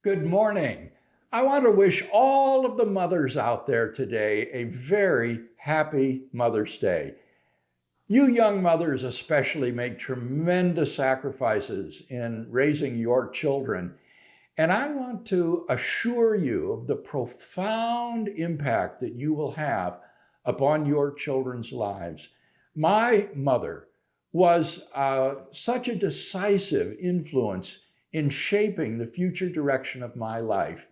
Good morning. I want to wish all of the mothers out there today a very happy Mother's Day. You young mothers especially make tremendous sacrifices in raising your children, and I want to assure you of the profound impact that you will have upon your children's lives. My mother was such a decisive influence in shaping the future direction of my life.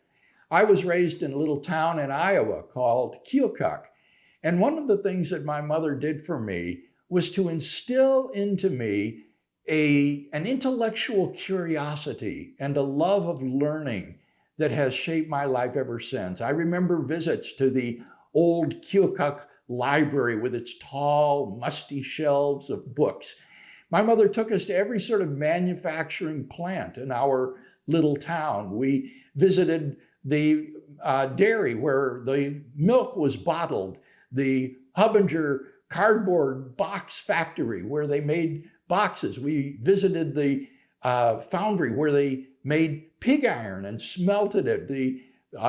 I was raised in a little town in Iowa called Keokuk, and one of the things that my mother did for me was to instill into me an intellectual curiosity and a love of learning that has shaped my life ever since. I remember visits to the old Keokuk library with its tall, musty shelves of books. My mother took us to every sort of manufacturing plant in our little town. We visited the dairy where the milk was bottled, the Hubbinger cardboard box factory where they made boxes. We visited the foundry where they made pig iron and smelted it, the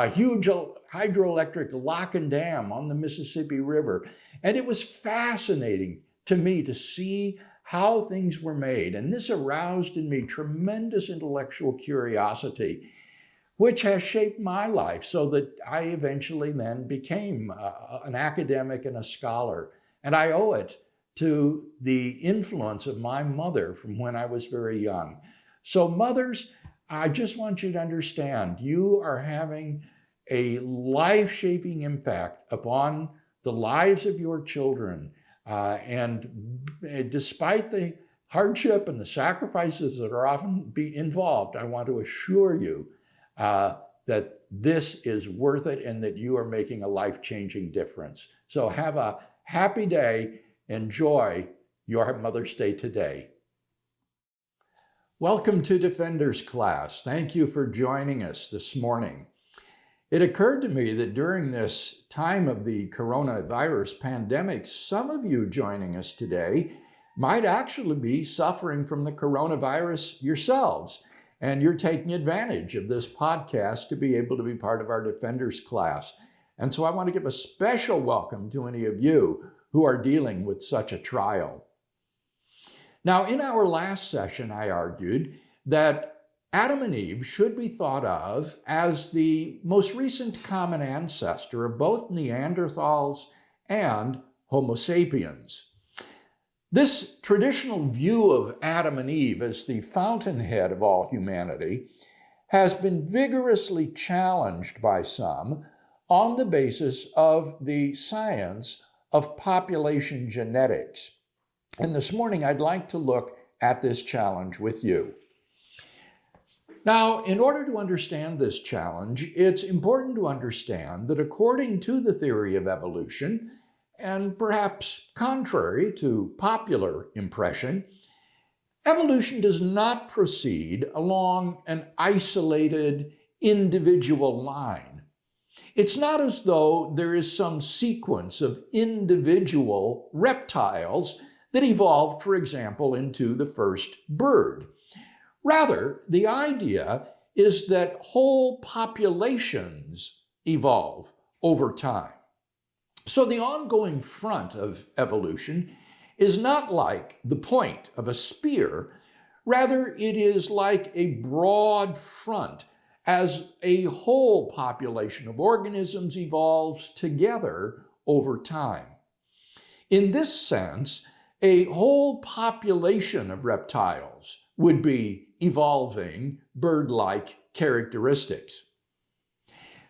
huge hydroelectric lock and dam on the Mississippi River. And it was fascinating to me to see how things were made. And this aroused in me tremendous intellectual curiosity, which has shaped my life so that I eventually then became an academic and a scholar. And I owe it to the influence of my mother from when I was very young. So mothers, I just want you to understand, you are having a life-shaping impact upon the lives of your children. And despite the hardship and the sacrifices that are often be involved, I want to assure you that this is worth it and that you are making a life-changing difference. So have a happy day. Enjoy your Mother's Day today. Welcome to Defenders class. Thank you for joining us this morning. It occurred to me that during this time of the coronavirus pandemic, some of you joining us today might actually be suffering from the coronavirus yourselves, and you're taking advantage of this podcast to be able to be part of our Defenders class. And so I want to give a special welcome to any of you who are dealing with such a trial. Now, in our last session, I argued that Adam and Eve should be thought of as the most recent common ancestor of both Neanderthals and Homo sapiens. This traditional view of Adam and Eve as the fountainhead of all humanity has been vigorously challenged by some on the basis of the science of population genetics. And this morning, I'd like to look at this challenge with you. Now, in order to understand this challenge, it's important to understand that according to the theory of evolution, and perhaps contrary to popular impression, evolution does not proceed along an isolated individual line. It's not as though there is some sequence of individual reptiles that evolved, for example, into the first bird. Rather, the idea is that whole populations evolve over time. So the ongoing front of evolution is not like the point of a spear. Rather, it is like a broad front as a whole population of organisms evolves together over time. In this sense, a whole population of reptiles would be evolving bird-like characteristics.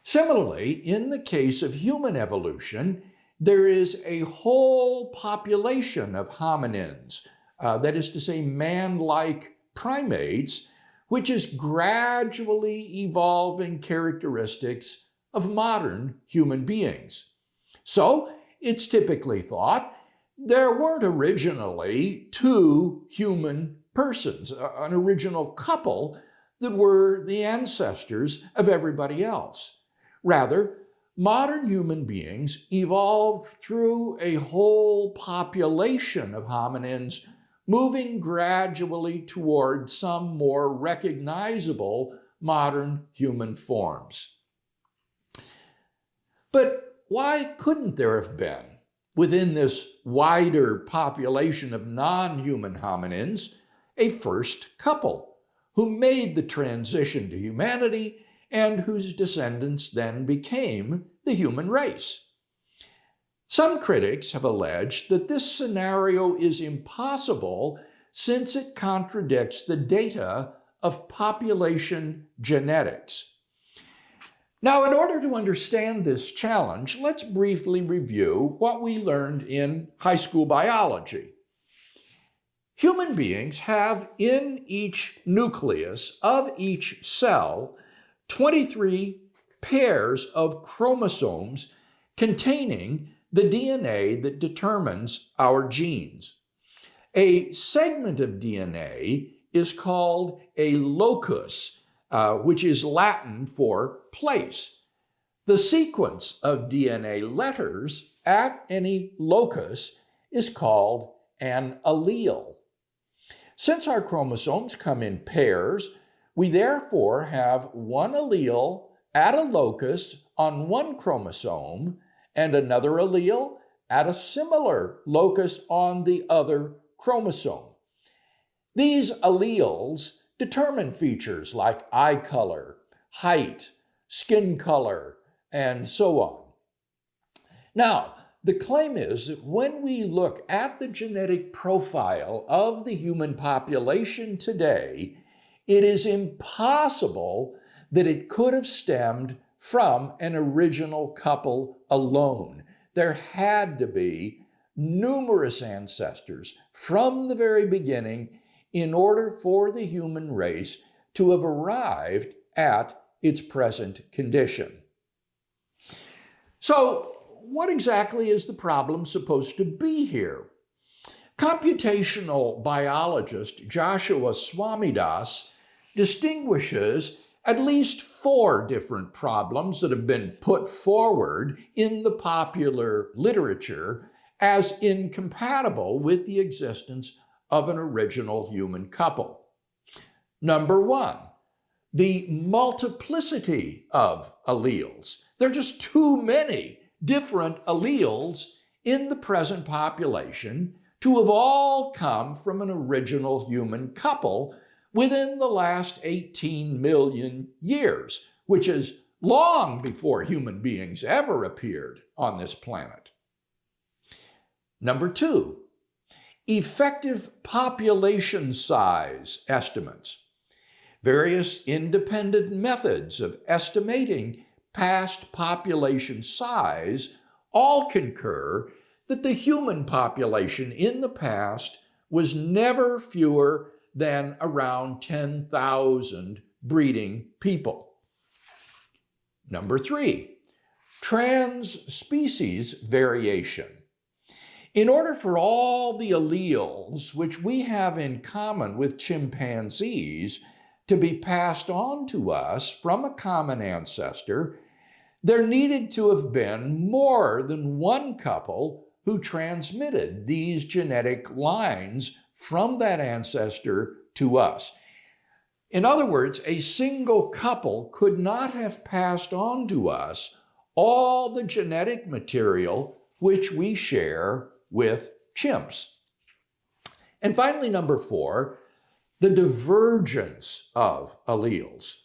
Similarly, in the case of human evolution, there is a whole population of hominins, that is to say, man-like primates, which is gradually evolving characteristics of modern human beings. So it's typically thought there weren't originally two human persons, an original couple that were the ancestors of everybody else. Rather, modern human beings evolved through a whole population of hominins moving gradually toward some more recognizable modern human forms. But why couldn't there have been, within this wider population of non-human hominins, a first couple who made the transition to humanity and whose descendants then became the human race? Some critics have alleged that this scenario is impossible since it contradicts the data of population genetics. Now, in order to understand this challenge, let's briefly review what we learned in high school biology. Human beings have in each nucleus of each cell 23 pairs of chromosomes containing the DNA that determines our genes. A segment of DNA is called a locus, which is Latin for place. The sequence of DNA letters at any locus is called an allele. Since our chromosomes come in pairs, we therefore have one allele at a locus on one chromosome and another allele at a similar locus on the other chromosome. These alleles determine features like eye color, height, skin color, and so on. Now, the claim is that when we look at the genetic profile of the human population today, it is impossible that it could have stemmed from an original couple alone. There had to be numerous ancestors from the very beginning in order for the human race to have arrived at its present condition. So, what exactly is the problem supposed to be here? Computational biologist Joshua Swamidass distinguishes at least 4 different problems that have been put forward in the popular literature as incompatible with the existence of an original human couple. Number 1, the multiplicity of alleles. There are just too many different alleles in the present population to have all come from an original human couple within the last 18 million years, which is long before human beings ever appeared on this planet. Number 2, effective population size estimates. Various independent methods of estimating past population size all concur that the human population in the past was never fewer than around 10,000 breeding people. Number 3, trans-species variation. In order for all the alleles which we have in common with chimpanzees to be passed on to us from a common ancestor, there needed to have been more than one couple who transmitted these genetic lines from that ancestor to us. In other words, a single couple could not have passed on to us all the genetic material which we share with chimps. And finally, number 4, the divergence of alleles.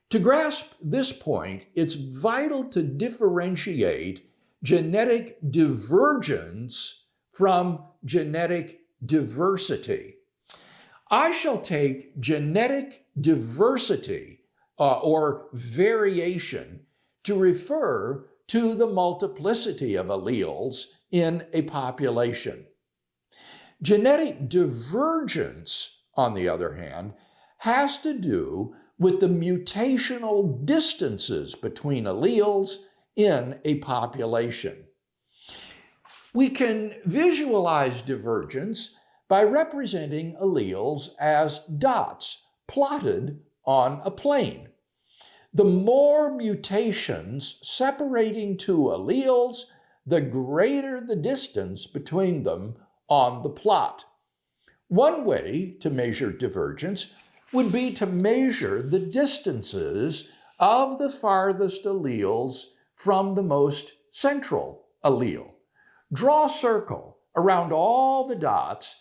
To grasp this point, it's vital to differentiate genetic divergence from genetic diversity. I shall take genetic diversity or variation to refer to the multiplicity of alleles in a population. Genetic divergence, on the other hand, has to do with the mutational distances between alleles in a population. We can visualize divergence by representing alleles as dots plotted on a plane. The more mutations separating 2 alleles, the greater the distance between them on the plot. One way to measure divergence would be to measure the distances of the farthest alleles from the most central allele. Draw a circle around all the dots,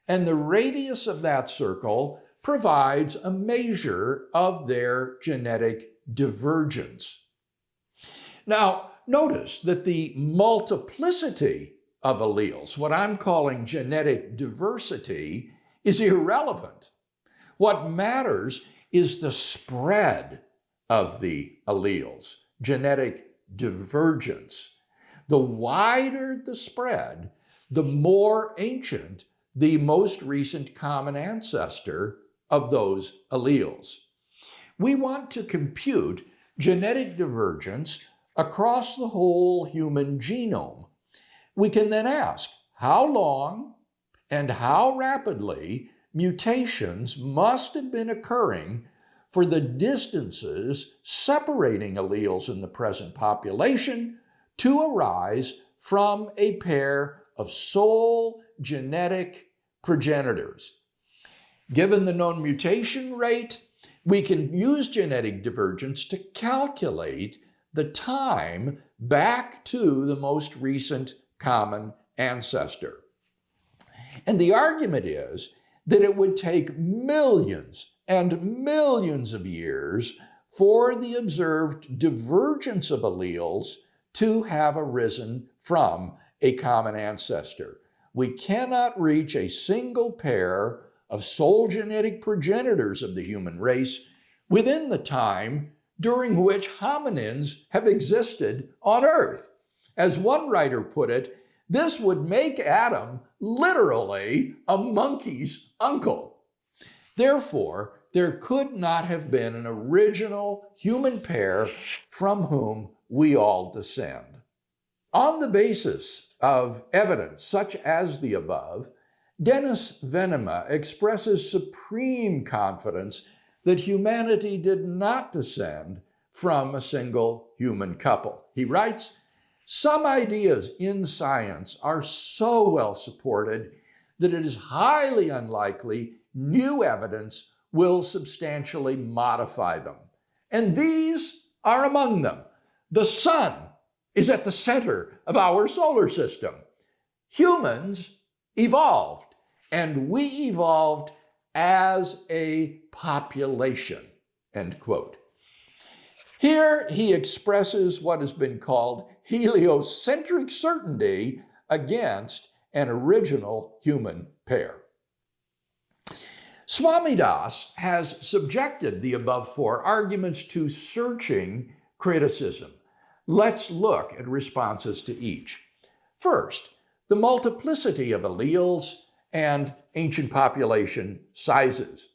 and the radius of that circle provides a measure of their genetic divergence. Now, notice that the multiplicity of alleles, what I'm calling genetic diversity, is irrelevant. What matters is the spread of the alleles, genetic divergence. The wider the spread, the more ancient the most recent common ancestor of those alleles. We want to compute genetic divergence across the whole human genome. We can then ask how long and how rapidly mutations must have been occurring for the distances separating alleles in the present population to arise from a pair of sole genetic progenitors. Given the known mutation rate, we can use genetic divergence to calculate the time back to the most recent common ancestor. And the argument is that it would take millions and millions of years for the observed divergence of alleles to have arisen from a common ancestor. We cannot reach a single pair of sole genetic progenitors of the human race within the time during which hominins have existed on Earth. As one writer put it, this would make Adam literally a monkey's uncle. Therefore, there could not have been an original human pair from whom we all descend. On the basis of evidence such as the above, Dennis Venema expresses supreme confidence that humanity did not descend from a single human couple. He writes, "Some ideas in science are so well supported that it is highly unlikely new evidence will substantially modify them. And these are among them. The sun is at the center of our solar system. Humans evolved, and we evolved as a population," end quote. Here he expresses what has been called heliocentric certainty against an original human pair. Swamidas has subjected the above four arguments to searching criticism. Let's look at responses to each. First, the multiplicity of alleles and ancient population sizes.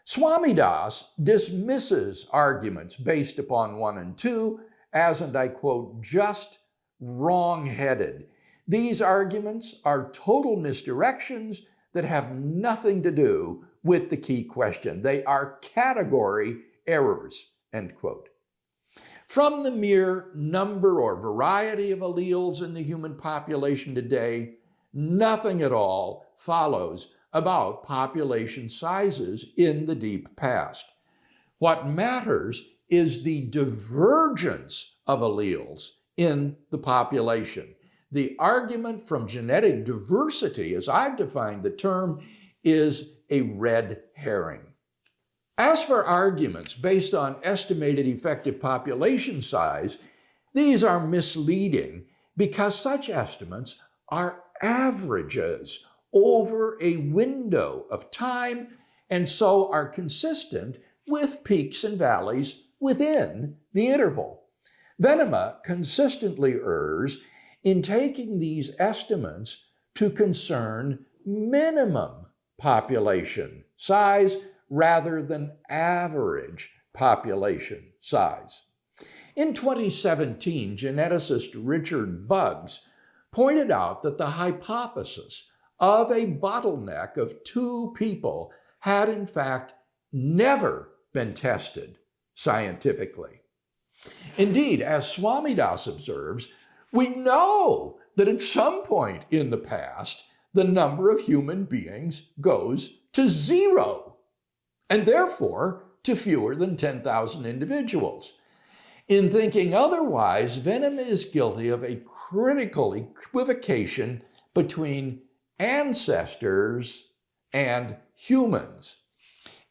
Swamidas dismisses arguments based upon 1 and 2 as, and I quote, just wrong-headed. These arguments are total misdirections that have nothing to do with the key question. They are category errors, end quote. From the mere number or variety of alleles in the human population today, nothing at all follows about population sizes in the deep past. What matters is the divergence of alleles in the population. The argument from genetic diversity, as I've defined the term, is a red herring. As for arguments based on estimated effective population size, these are misleading because such estimates are averages over a window of time and so are consistent with peaks and valleys within the interval. Venema consistently errs in taking these estimates to concern minimum population size rather than average population size. In 2017, geneticist Richard Buggs pointed out that the hypothesis of a bottleneck of 2 people had in fact never been tested scientifically. Indeed, as Swamidas observes, we know that at some point in the past, the number of human beings goes to 0. and therefore to fewer than 10,000 individuals. In thinking otherwise, Venom is guilty of a critical equivocation between ancestors and humans.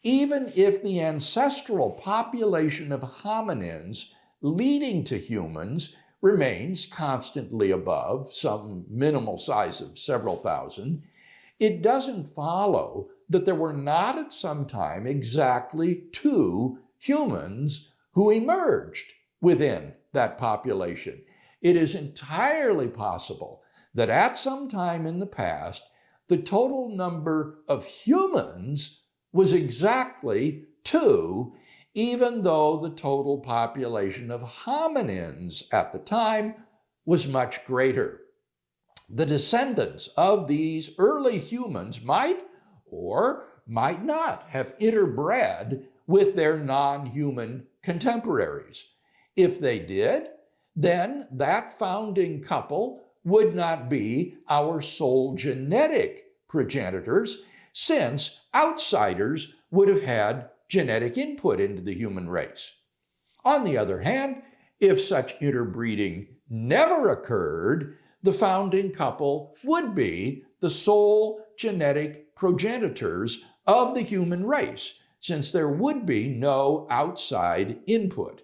Even if the ancestral population of hominins leading to humans remains constantly above some minimal size of several thousand, it doesn't follow that there were not at some time exactly two humans who emerged within that population. It is entirely possible that at some time in the past, the total number of humans was exactly two, even though the total population of hominins at the time was much greater. The descendants of these early humans might or might not have interbred with their non-human contemporaries. If they did, then that founding couple would not be our sole genetic progenitors, since outsiders would have had genetic input into the human race. On the other hand, if such interbreeding never occurred, the founding couple would be the sole genetic progenitors of the human race, since there would be no outside input.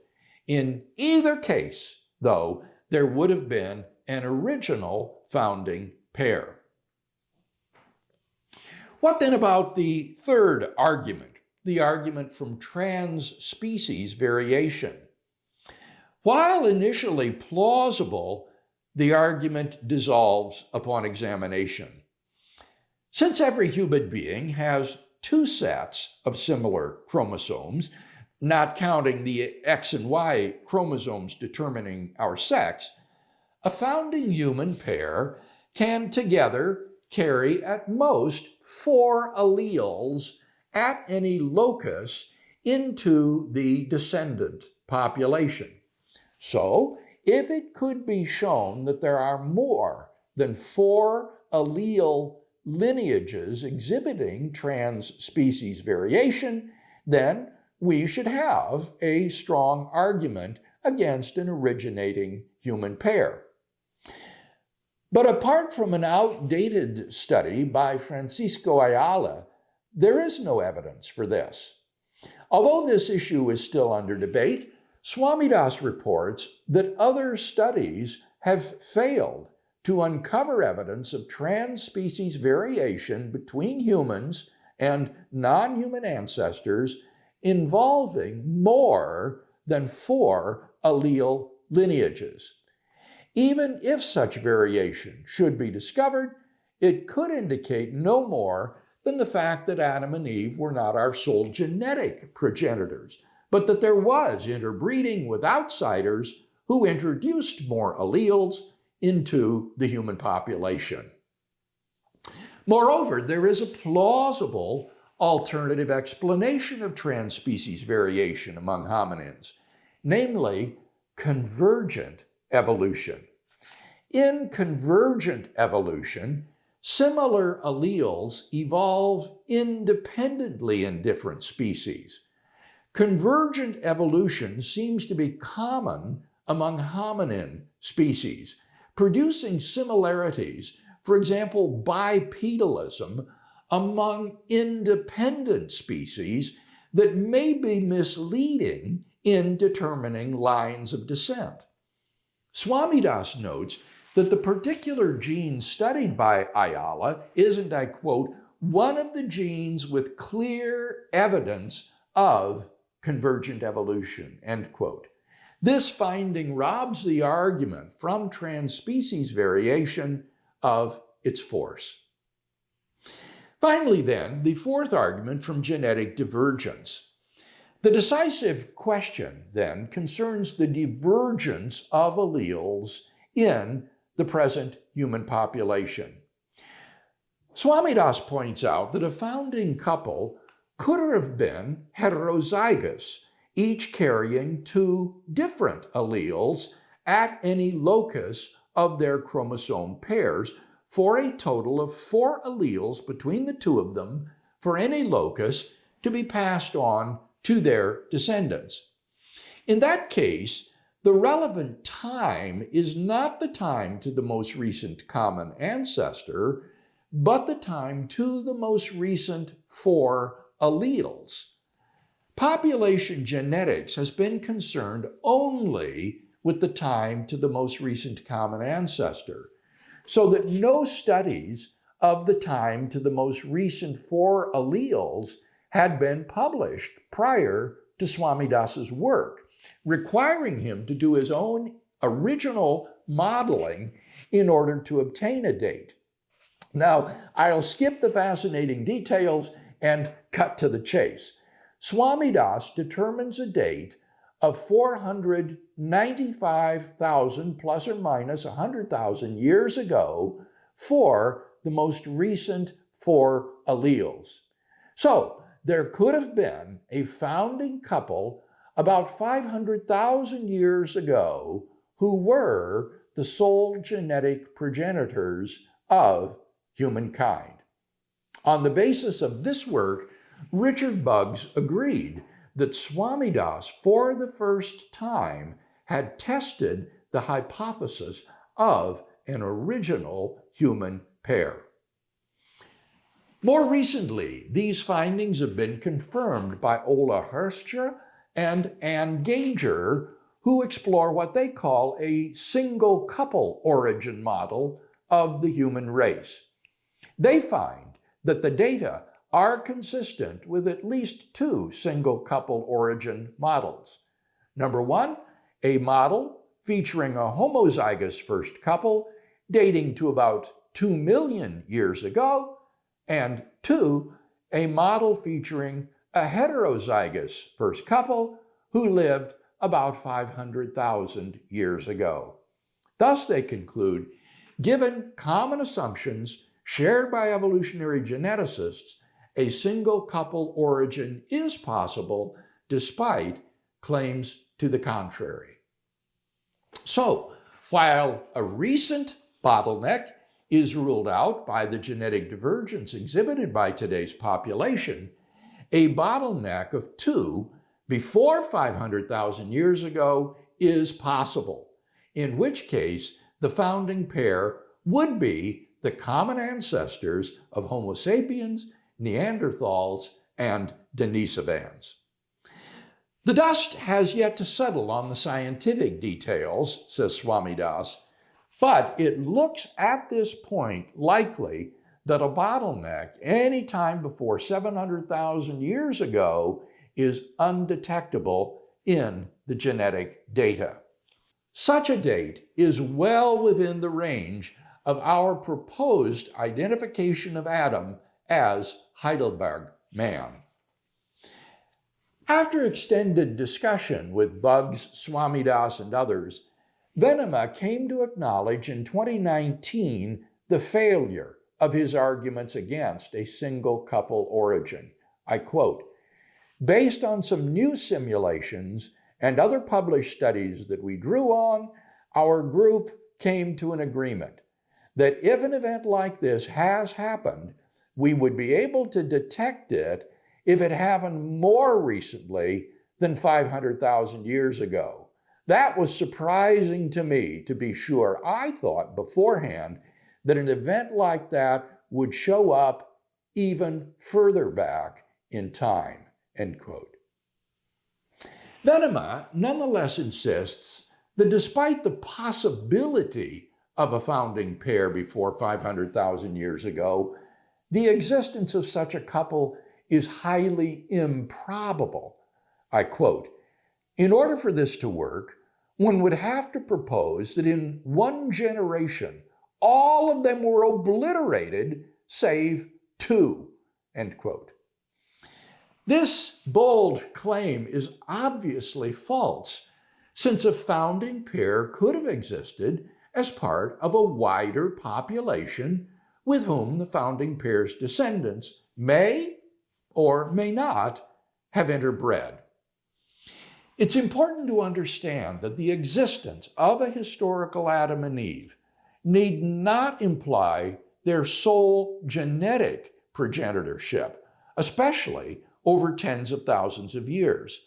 In either case, though, there would have been an original founding pair. What then about the third argument, the argument from trans-species variation? While initially plausible, the argument dissolves upon examination. Since every human being has two sets of similar chromosomes, not counting the X and Y chromosomes determining our sex, a founding human pair can together carry at most 4 alleles at any locus into the descendant population. So, if it could be shown that there are more than 4 allele lineages exhibiting trans-species variation, then we should have a strong argument against an originating human pair. But apart from an outdated study by Francisco Ayala, there is no evidence for this. Although this issue is still under debate, Swamidas reports that other studies have failed to uncover evidence of trans-species variation between humans and non-human ancestors involving more than 4 allele lineages. Even if such variation should be discovered, it could indicate no more than the fact that Adam and Eve were not our sole genetic progenitors, but that there was interbreeding with outsiders who introduced more alleles into the human population. Moreover, there is a plausible alternative explanation of trans-species variation among hominins, namely convergent evolution. In convergent evolution, similar alleles evolve independently in different species. Convergent evolution seems to be common among hominin species, producing similarities, for example, bipedalism, among independent species that may be misleading in determining lines of descent. Swamidas notes that the particular gene studied by Ayala is, and I quote, one of the genes with clear evidence of convergent evolution, end quote. This finding robs the argument from trans-species variation of its force. Finally, then, the fourth argument from genetic divergence. The decisive question, then, concerns the divergence of alleles in the present human population. Swamidas points out that a founding couple could have been heterozygous, each carrying 2 different alleles at any locus of their chromosome pairs, for a total of 4 alleles between the two of them for any locus, to be passed on to their descendants. In that case, the relevant time is not the time to the most recent common ancestor, but the time to the most recent 4 alleles. Population genetics has been concerned only with the time to the most recent common ancestor, so that no studies of the time to the most recent 4 alleles had been published prior to Swami Das's work, requiring him to do his own original modeling in order to obtain a date. Now, I'll skip the fascinating details and cut to the chase. Swami Das determines a date of 495,000 plus or minus 100,000 years ago for the most recent 4 alleles. So there could have been a founding couple about 500,000 years ago who were the sole genetic progenitors of humankind. On the basis of this work, Richard Buggs agreed that Swami Das, for the first time, had tested the hypothesis of an original human pair. More recently, these findings have been confirmed by Ola Herscher and Anne Gager, who explore what they call a single couple origin model of the human race. They find that the data are consistent with at least 2 single couple origin models. Number 1, a model featuring a homozygous first couple dating to about 2 million years ago, and 2, a model featuring a heterozygous first couple who lived about 500,000 years ago. Thus, they conclude, given common assumptions shared by evolutionary geneticists, a single couple origin is possible despite claims to the contrary. So, while a recent bottleneck is ruled out by the genetic divergence exhibited by today's population, a bottleneck of 2 before 500,000 years ago is possible, in which case the founding pair would be the common ancestors of Homo sapiens, Neanderthals, and Denisovans. The dust has yet to settle on the scientific details, says Swami Das, but it looks at this point likely that a bottleneck any time before 700,000 years ago is undetectable in the genetic data. Such a date is well within the range of our proposed identification of Adam as Heidelberg man. After extended discussion with Buggs, Swami Das, and others, Venema came to acknowledge in 2019 the failure of his arguments against a single couple origin. I quote, "Based on some new simulations and other published studies that we drew on, our group came to an agreement that if an event like this has happened, we would be able to detect it if it happened more recently than 500,000 years ago. That was surprising to me, to be sure. I thought beforehand that an event like that would show up even further back in time," end quote. Venema nonetheless insists that despite the possibility of a founding pair before 500,000 years ago, the existence of such a couple is highly improbable. I quote, "In order for this to work, one would have to propose that in one generation, all of them were obliterated, save 2, end quote. This bold claim is obviously false, since a founding pair could have existed as part of a wider population with whom the founding pair's descendants may or may not have interbred. It's important to understand that the existence of a historical Adam and Eve need not imply their sole genetic progenitorship, especially over tens of thousands of years.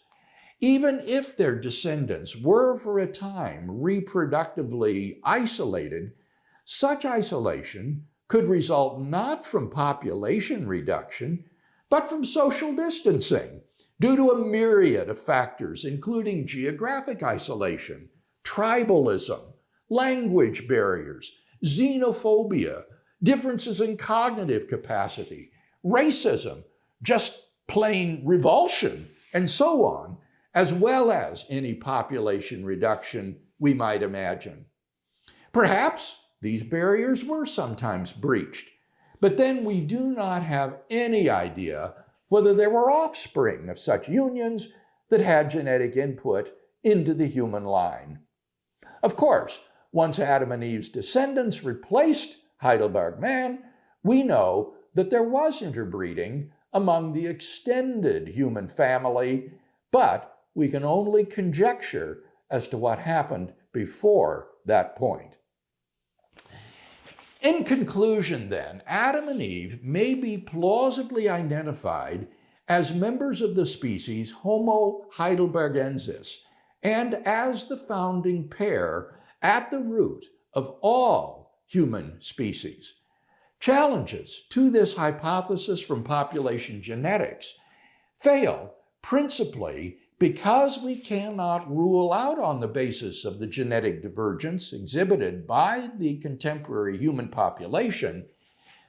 Even if their descendants were for a time reproductively isolated, such isolation could result not from population reduction, but from social distancing due to a myriad of factors, including geographic isolation, tribalism, language barriers, xenophobia, differences in cognitive capacity, racism, just plain revulsion, and so on, as well as any population reduction we might imagine. Perhaps these barriers were sometimes breached, but then we do not have any idea whether there were offspring of such unions that had genetic input into the human line. Of course, once Adam and Eve's descendants replaced Heidelberg man, we know that there was interbreeding among the extended human family, but we can only conjecture as to what happened before that point. In conclusion, then, Adam and Eve may be plausibly identified as members of the species Homo heidelbergensis and as the founding pair at the root of all human species. Challenges to this hypothesis from population genetics fail principally because we cannot rule out on the basis of the genetic divergence exhibited by the contemporary human population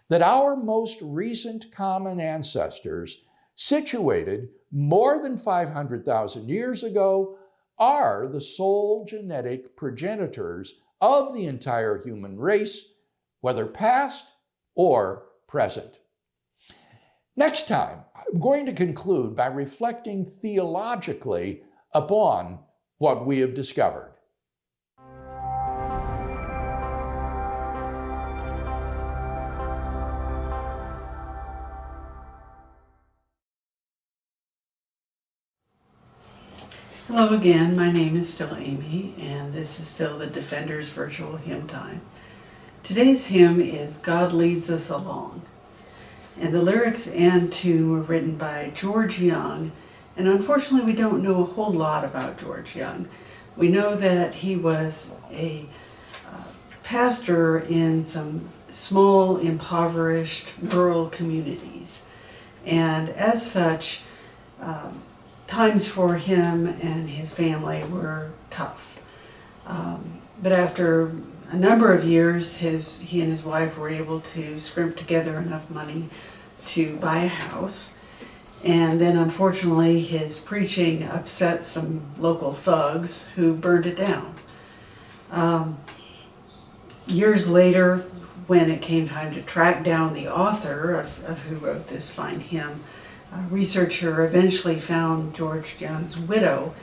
that our most recent common ancestors, situated more than 500,000 years ago, are the sole genetic progenitors of the entire human race, whether past or present. Next time, I'm going to conclude by reflecting theologically upon what we have discovered. Hello again, my name is still Amy, and this is still the Defenders Virtual Hymn Time. Today's hymn is God Leads Us Along. And the lyrics and tune were written by George Young, and unfortunately we don't know a whole lot about George Young. We know that he was a pastor in some small, impoverished rural communities, and as such, times for him and his family were tough. But after a number of years, he and his wife were able to scrimp together enough money to buy a house. And then unfortunately, his preaching upset some local thugs who burned it down. Years later, when it came time to track down the author of who wrote this fine hymn, a researcher eventually found George Young's widow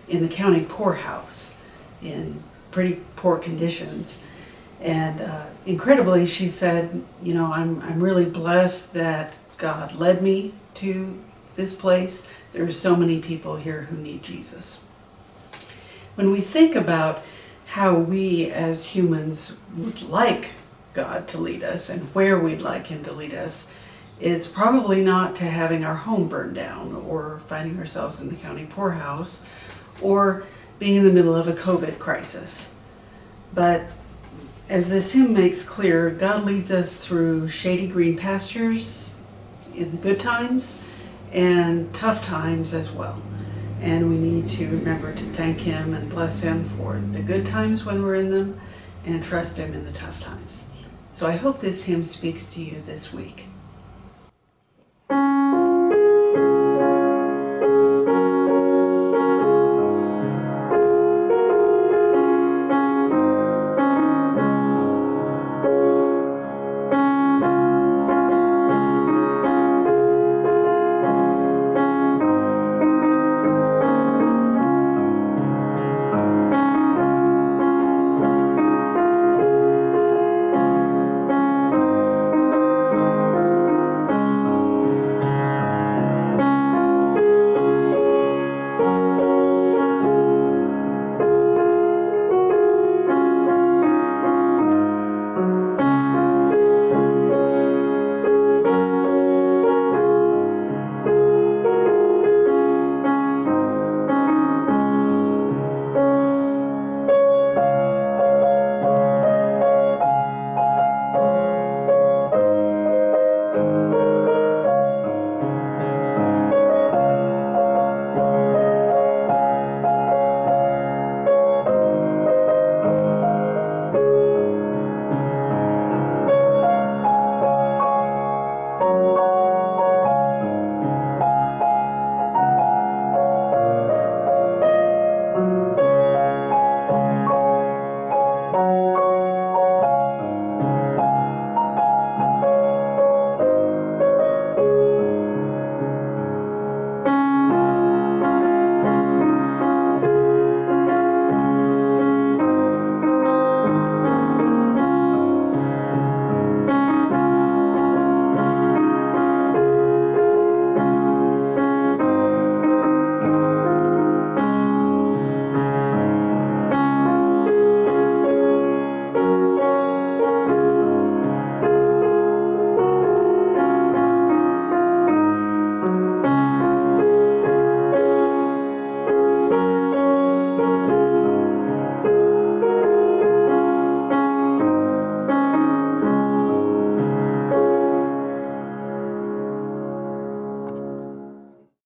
in the county poorhouse in pretty poor conditions. And incredibly, she said, you know, I'm really blessed that God led me to this place. There are so many people here who need Jesus. When we think about how we as humans would like God to lead us and where we'd like him to lead us, it's probably not to having our home burned down or finding ourselves in the county poorhouse or being in the middle of a COVID crisis. But as this hymn makes clear, God leads us through shady green pastures in the good times and tough times as well. And we need to remember to thank him and bless him for the good times when we're in them and trust him in the tough times. So I hope this hymn speaks to you this week.